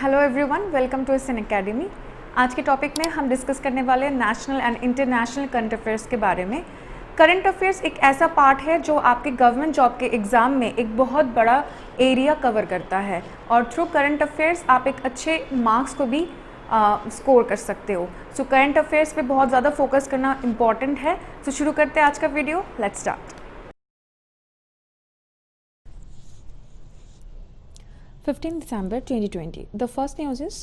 Hello everyone, welcome to Sen academy. आज के topic में हम डिस्कस करने वाले हैं national and international current affairs के बारे में। करंट अफेयर्स एक ऐसा पार्ट है जो आपके गवर्नमेंट जॉब के एग्ज़ाम में एक बहुत बड़ा एरिया कवर करता है और थ्रू करंट अफेयर्स आप एक अच्छे मार्क्स को भी स्कोर कर सकते हो। सो करंट अफेयर्स पे बहुत ज़्यादा फोकस करना इम्पॉर्टेंट है। सो शुरू करते हैं आज का video. Let's start. 15th December 2020. The first news is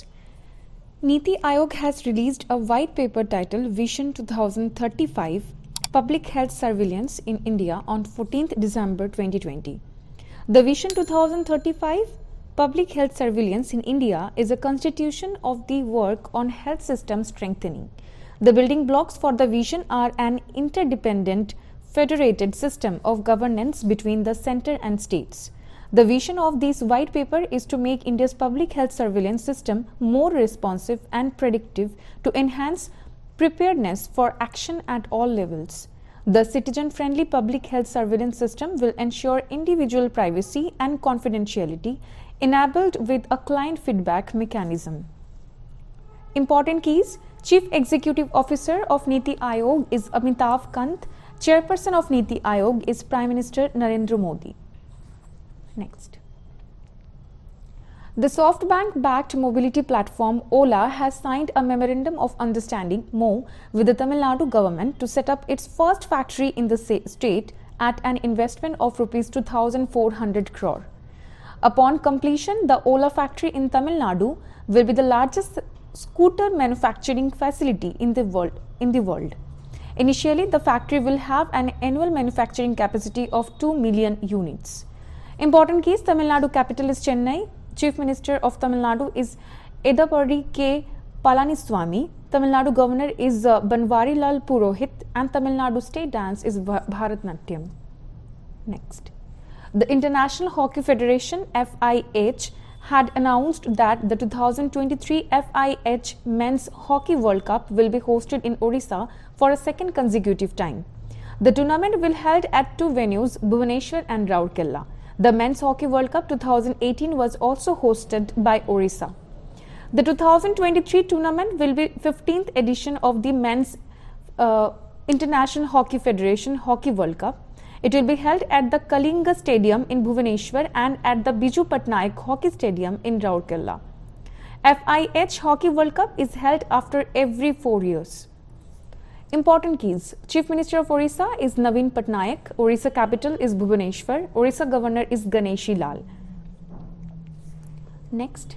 NITI Aayog has released a white paper titled Vision 2035 Public Health Surveillance in India on 14th December 2020. The Vision 2035 Public Health Surveillance in India is a constitution of the work on health system strengthening. The building blocks for the vision are an interdependent federated system of governance between the center and states. The vision of this white paper is to make India's public health surveillance system more responsive and predictive to enhance preparedness for action at all levels. The citizen-friendly public health surveillance system will ensure individual privacy and confidentiality enabled with a client feedback mechanism. Important keys: Chief Executive Officer of NITI Aayog is Amitabh Kant. Chairperson of NITI Aayog is Prime Minister Narendra Modi. Next. The SoftBank-backed mobility platform Ola has signed a Memorandum of Understanding (MoU) with the Tamil Nadu government to set up its first factory in the state at an investment of Rs 2,400 crore. Upon completion, the Ola factory in Tamil Nadu will be the largest scooter manufacturing facility in the world. Initially, the factory will have an annual manufacturing capacity of 2 million units. Important keys: Tamil Nadu capital is Chennai. Chief Minister of Tamil Nadu is Edappadi K. Palaniswamy. Tamil Nadu Governor is Banwarilal Purohit and Tamil Nadu state dance is Bharatnatyam. Next. The International Hockey Federation (FIH) had announced that the 2023 FIH Men's Hockey World Cup will be hosted in Odisha for a second consecutive time. The tournament will be held at two venues, Bhubaneswar and Rourkela. The Men's Hockey World Cup 2018 was also hosted by Orissa. The 2023 tournament will be 15th edition of the Men's International Hockey Federation Hockey World Cup. It will be held at the Kalinga Stadium in Bhubaneswar and at the Biju Patnaik Hockey Stadium in Rourkela. FIH Hockey World Cup is held after every 4 years. Important keys: Chief Minister of Orissa is Naveen Patnaik. Orissa capital is Bhubaneswar. Orissa Governor is Ganeshi Lal. Next.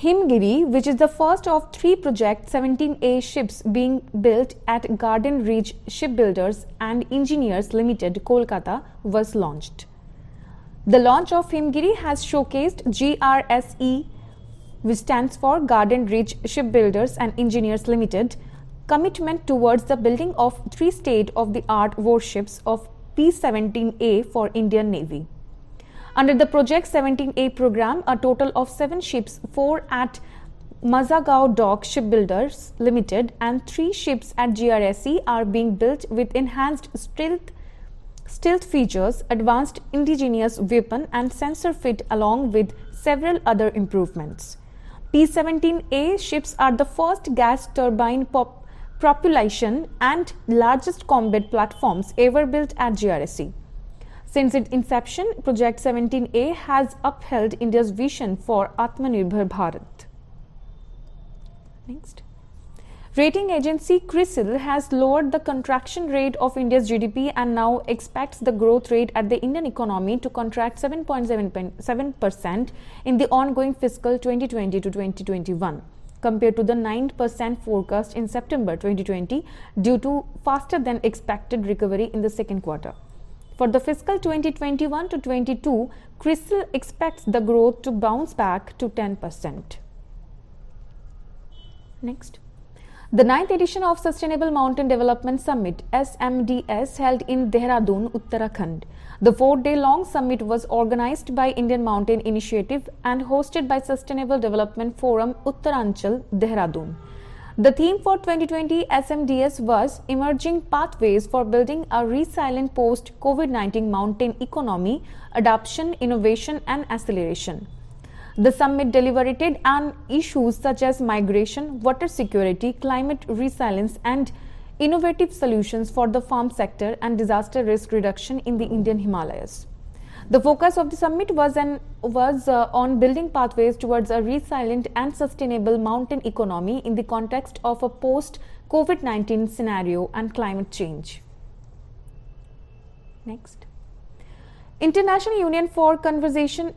Himgiri, which is the first of 3 Project 17A ships being built at Garden Ridge Shipbuilders and Engineers Limited, Kolkata, was launched. The launch of Himgiri has showcased GRSE, which stands for Garden Ridge Shipbuilders and Engineers Limited, commitment towards the building of 3 state-of-the-art warships of P-17A for Indian Navy. Under the Project 17A program, a total of 7 ships, 4 at Mazagaon Dock Shipbuilders Limited and 3 ships at GRSE are being built with enhanced stealth features, advanced indigenous weapon and sensor fit along with several other improvements. P-17A ships are the first gas turbine propulsion and largest combat platforms ever built at GRSE. Since its inception, Project 17A has upheld India's vision for Atmanirbhar Bharat. Next. Rating agency CRISIL has lowered the contraction rate of India's GDP and now expects the growth rate at the Indian economy to contract 7.7% in the ongoing fiscal 2020 to 2021. Compared to the 9% forecast in September 2020 due to faster than expected recovery in the second quarter. For the fiscal 2021 to 22, CRISIL expects the growth to bounce back to 10%. Next. The 9th edition of Sustainable Mountain Development Summit (SMDS) held in Dehradun, Uttarakhand. The 4-day-long summit was organized by Indian Mountain Initiative and hosted by Sustainable Development Forum Uttaranchal, Dehradun. The theme for 2020 SMDS was Emerging Pathways for Building a Resilient Post-COVID-19 Mountain Economy, Adaptation, Innovation and Acceleration. The summit deliberated on issues such as migration, water security, climate resilience, and innovative solutions for the farm sector and disaster risk reduction in the Indian Himalayas. The focus of the summit was on building pathways towards a resilient and sustainable mountain economy in the context of a post-COVID-19 scenario and climate change. Next. International Union for Conservation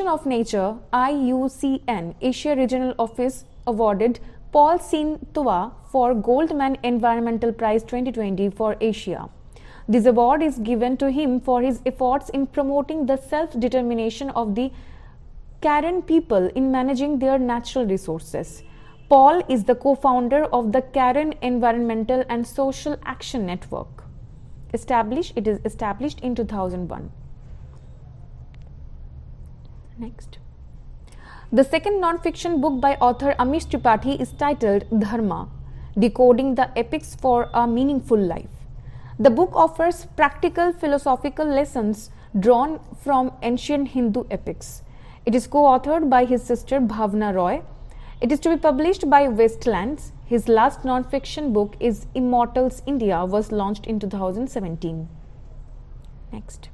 of Nature (IUCN) Asia Regional Office awarded Paul Sein for Goldman Environmental Prize 2020 for Asia. This award is given to him for his efforts in promoting the self-determination of the Karen people in managing their natural resources. Paul is the co-founder of the Karen Environmental and Social Action Network. It is established in 2001. Next. The second non-fiction book by author Amish Tripathi is titled Dharma, Decoding the Epics for a Meaningful Life. The book offers practical philosophical lessons drawn from ancient Hindu epics. It is co-authored by his sister Bhavna Roy. It is to be published by Westlands. His last non-fiction book is Immortals India, was launched in 2017. Next.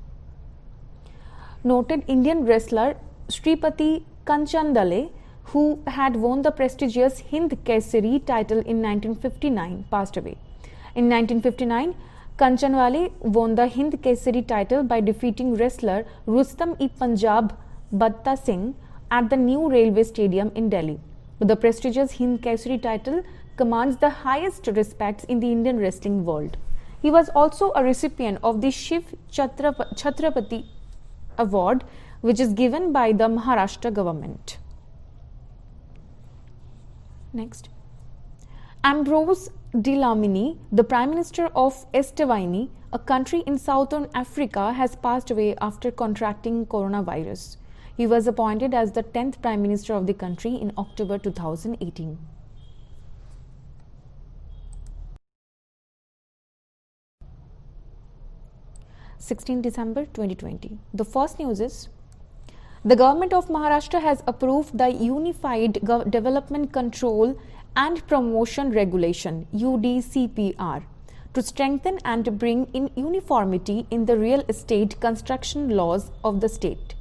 Noted Indian wrestler Sripati Khanchanale, who had won the prestigious Hind Kesari title in 1959, passed away. In 1959, Khanchanale won the Hind Kesari title by defeating wrestler Rustam-e-Punjab Batta Singh at the New Railway Stadium in Delhi. The prestigious Hind Kesari title commands the highest respects in the Indian wrestling world. He was also a recipient of the Shiv Chhatrapati Award, which is given by the Maharashtra government. Next. Ambrose Dlamini, the Prime Minister of Eswatini, a country in southern Africa, has passed away after contracting coronavirus. He was appointed as the 10th Prime Minister of the country in October 2018. December 2020. The first news is, the Government of Maharashtra has approved the Unified Development Control and Promotion Regulation (UDCPR) to strengthen and bring in uniformity in the real estate construction laws of the state.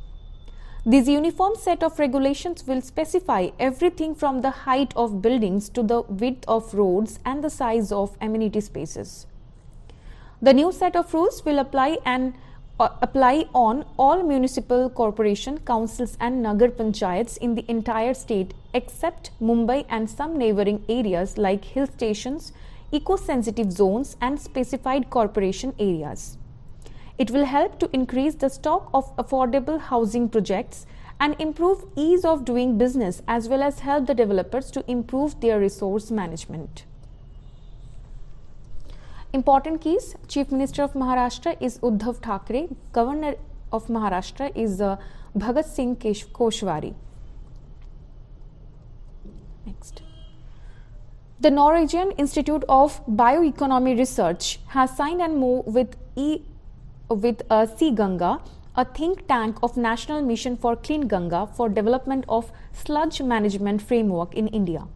This uniform set of regulations will specify everything from the height of buildings to the width of roads and the size of amenity spaces. The new set of rules will apply on all municipal corporation, councils and Nagar Panchayats in the entire state except Mumbai and some neighbouring areas like hill stations, eco-sensitive zones and specified corporation areas. It will help to increase the stock of affordable housing projects and improve ease of doing business, as well as help the developers to improve their resource management. Important keys: Chief Minister of Maharashtra is Uddhav Thackeray, Governor of Maharashtra is Bhagat Singh Koshwari. Next. The Norwegian Institute of Bioeconomy Research has signed an MoU with C Ganga, a think tank of National Mission for Clean Ganga, for development of sludge management framework in India.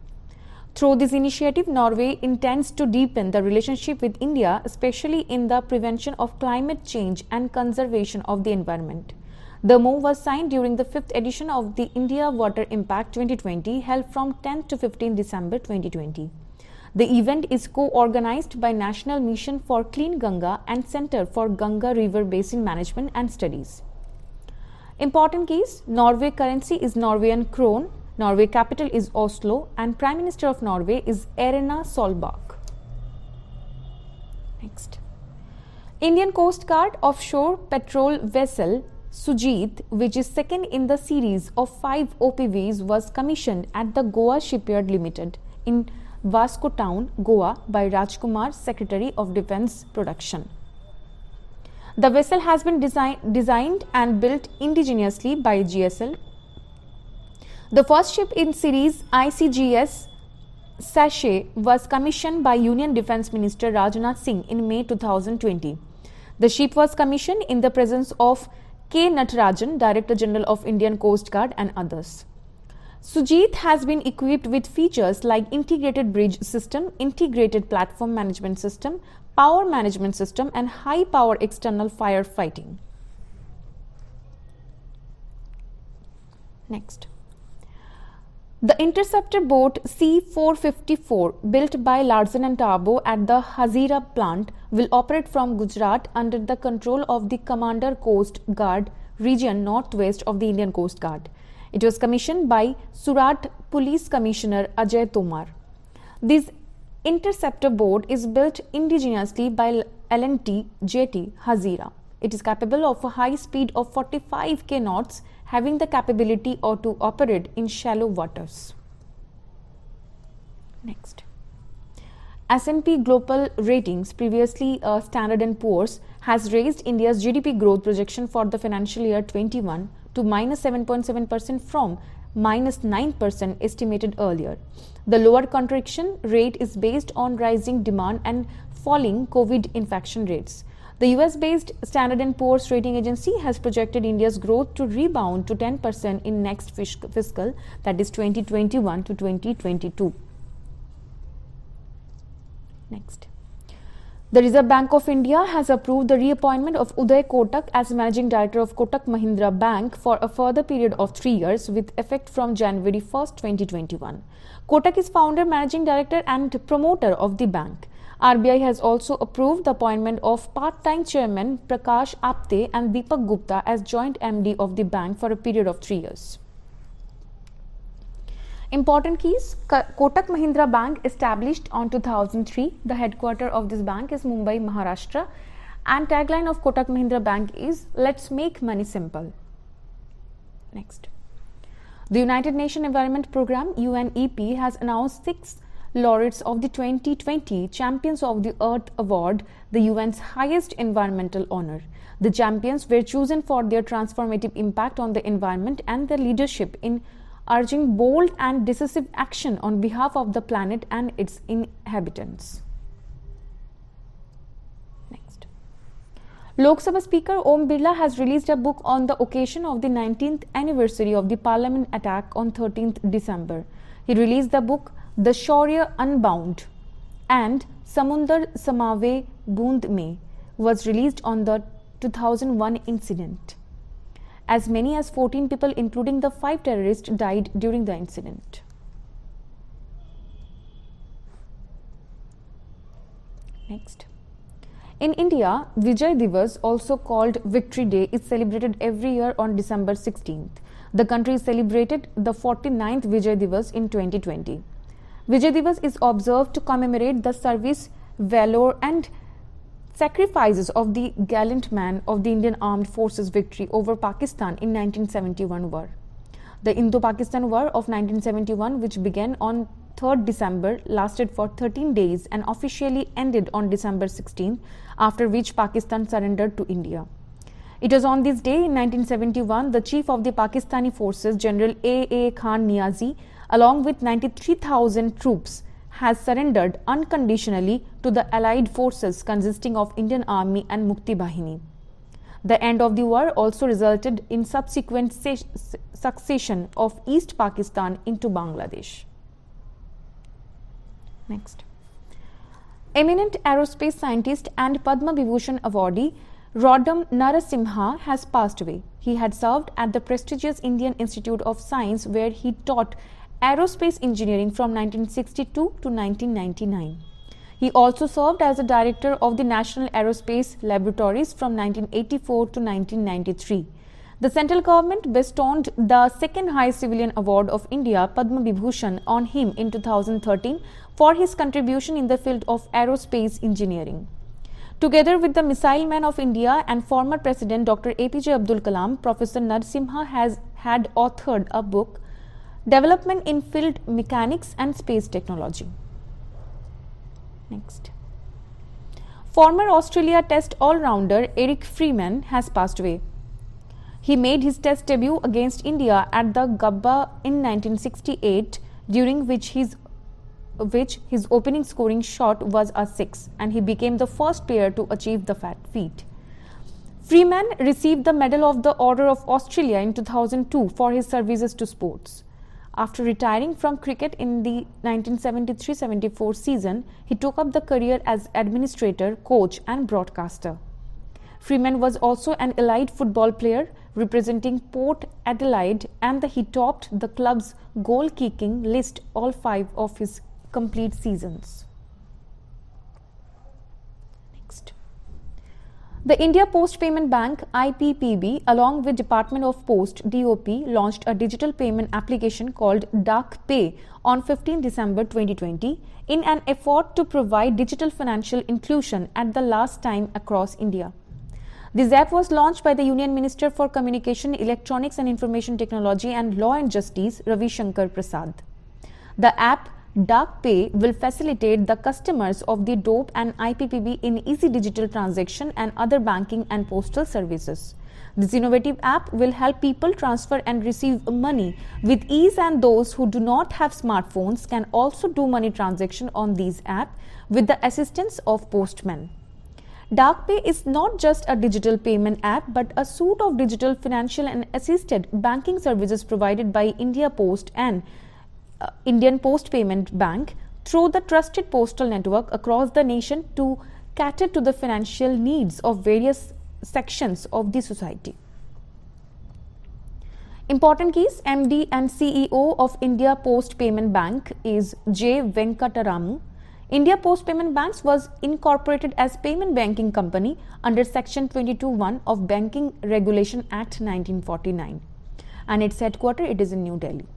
Through this initiative, Norway intends to deepen the relationship with India, especially in the prevention of climate change and conservation of the environment. The MoU was signed during the 5th edition of the India Water Impact 2020, held from 10th to 15th December 2020. The event is co-organized by National Mission for Clean Ganga and Center for Ganga River Basin Management and Studies. Important keys: Norway currency is Norwegian krone, Norway capital is Oslo, and Prime Minister of Norway is Erna Solberg. Next. Indian Coast Guard offshore patrol vessel Sujeet, which is second in the series of 5 OPVs, was commissioned at the Goa Shipyard Limited in Vasco Town, Goa by Rajkumar, Secretary of Defence Production. The vessel has been designed and built indigenously by GSL. The first ship in series ICGS Sachet was commissioned by Union Defence Minister Rajnath Singh in May 2020. The ship was commissioned in the presence of K. Natarajan, Director General of Indian Coast Guard, and others. Sujeet has been equipped with features like integrated bridge system, integrated platform management system, power management system, and high power external firefighting. Next. The interceptor boat C-454, built by Larsen & Toubro at the Hazira plant, will operate from Gujarat under the control of the Commander Coast Guard region northwest of the Indian Coast Guard. It was commissioned by Surat Police Commissioner Ajay Tomar. This interceptor boat is built indigenously by L&T Jetty Hazira. It is capable of a high speed of 45 knots, having the capability to operate in shallow waters. Next. S&P Global Ratings, previously Standard & Poor's, has raised India's GDP growth projection for the financial year 21 to -7.7% from -9% estimated earlier. The lower contraction rate is based on rising demand and falling COVID infection rates. The US-based Standard & Poor's rating agency has projected India's growth to rebound to 10% in next fiscal, that is 2021 to 2022. Next. The Reserve Bank of India has approved the reappointment of Uday Kotak as Managing Director of Kotak Mahindra Bank for a further period of 3 years with effect from January 1st, 2021. Kotak is founder, Managing Director and promoter of the bank. RBI has also approved the appointment of part-time Chairman Prakash Apte and Deepak Gupta as joint MD of the bank for a period of 3 years. Important keys. Kotak Mahindra Bank, established on 2003. The headquarters of this bank is Mumbai, Maharashtra. And tagline of Kotak Mahindra Bank is, "Let's make money simple." Next. The United Nations Environment Programme, UNEP, has announced 6 laureates of the 2020 Champions of the Earth Award, the UN's highest environmental honor. The champions were chosen for their transformative impact on the environment and their leadership in urging bold and decisive action on behalf of the planet and its inhabitants. Next. Lok Sabha Speaker Om Birla has released a book on the occasion of the 19th anniversary of the Parliament attack on 13th December. He released the book The Shaurya Unbound and Samundar Samave Boond Mein was released on the 2001 incident. As many as 14 people, including the 5 terrorists, died during the incident. Next. In India, Vijay Diwas, also called Victory Day, is celebrated every year on December 16th. The country celebrated the 49th Vijay Diwas in 2020. Vijay Diwas is observed to commemorate the service, valor and sacrifices of the gallant man of the Indian Armed Forces victory over Pakistan in 1971 war. The Indo-Pakistan War of 1971, which began on 3rd December, lasted for 13 days and officially ended on December 16th, after which Pakistan surrendered to India. It was on this day in 1971 the chief of the Pakistani forces, General A. Khan Niazi, along with 93,000 troops, has surrendered unconditionally to the allied forces consisting of Indian Army and Mukti Bahini. The end of the war also resulted in subsequent succession of East Pakistan into Bangladesh. Next. Eminent aerospace scientist and Padma Vibhushan awardee Rodam Narasimha has passed away. He had served at the prestigious Indian Institute of Science, where he taught aerospace engineering from 1962 to 1999. He also served as a director of the National Aerospace Laboratories from 1984 to 1993. The central government bestowed the second highest civilian award of India, Padma Vibhushan, on him in 2013 for his contribution in the field of aerospace engineering. Together with the Missile Man of India and former President Dr. APJ Abdul Kalam, Professor Narasimha had authored a book, Development in Field Mechanics and Space Technology. Next. Former Australia Test all-rounder Eric Freeman has passed away. He made his Test debut against India at the Gabba in 1968, during which his opening scoring shot was a 6, and he became the first player to achieve the feat. Freeman received the Medal of the Order of Australia in 2002 for his services to sports. After retiring from cricket in the 1973-74 season, he took up the career as administrator, coach and broadcaster. Freeman was also an elite football player representing Port Adelaide, and he topped the club's goal-kicking list all 5 of his complete seasons. Next. The India Post Payment Bank IPPB along with Department of Post DOP launched a digital payment application called Dak Pay on 15 December 2020 in an effort to provide digital financial inclusion at the last time across India. This app was launched by the Union Minister for Communication, Electronics and Information Technology and Law and Justice, Ravi Shankar Prasad. The app Dak Pay will facilitate the customers of the DOP and IPPB in easy digital transaction and other banking and postal services. This innovative app will help people transfer and receive money with ease, and those who do not have smartphones can also do money transaction on these apps with the assistance of postmen. Dak Pay is not just a digital payment app but a suite of digital financial and assisted banking services provided by India Post and Indian Post Payment Bank through the trusted postal network across the nation to cater to the financial needs of various sections of the society. Important keys: MD and CEO of India Post Payment Bank is J. Venkataramu. India Post Payment Banks was incorporated as payment banking company under Section 22(1) of Banking Regulation Act 1949, and its headquarters is in New Delhi.